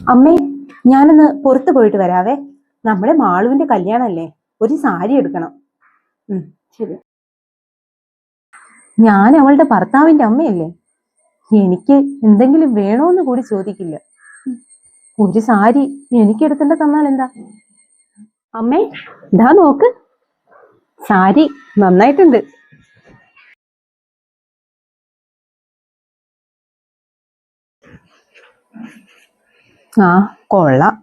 അമ്മേ, ഞാനൊന്ന് പുറത്തു പോയിട്ട് വരാവേ. നമ്മുടെ മാളുവിന്റെ കല്യാണല്ലേ, ഒരു സാരി എടുക്കണം. ശരി. ഞാൻ അവളുടെ ഭർത്താവിന്റെ അമ്മയല്ലേ, എനിക്ക് എന്തെങ്കിലും വേണോന്ന് കൂടി ചോദിക്കില്ല. ഒരു സാരി എനിക്ക് എടുത്തിട്ട് തന്നാൽ എന്താ? അമ്മേ, ഇതാ നോക്ക്, സാരി നന്നായിട്ടുണ്ട്. ആ, കൊള്ളാം.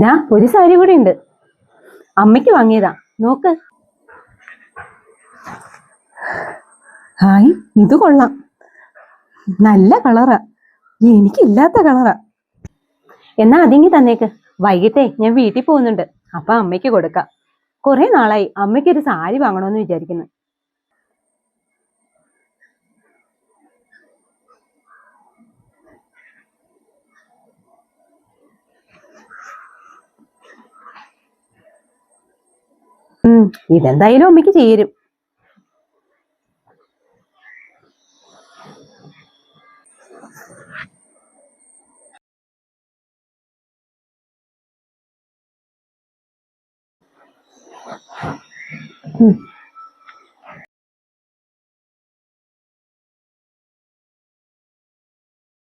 ദാ ഒരു സാരി കൂടി ഉണ്ട്, അമ്മയ്ക്ക് വാങ്ങിയതാ, നോക്ക്. ഹായ്, ഇത് കൊള്ളാം, നല്ല കളറാ, എനിക്കില്ലാത്ത കളറാ. എന്നാ അതിങ്ങി തന്നേക്ക്, വൈകിട്ടേ ഞാൻ വീട്ടിൽ പോകുന്നുണ്ട്, അപ്പൊ അമ്മയ്ക്ക് കൊടുക്കാം. കുറെ നാളായി അമ്മയ്ക്കൊരു സാരി വാങ്ങണമെന്ന് വിചാരിക്കുന്നു. ഇതെന്തായാലും അമ്മയ്ക്ക് ചേരും.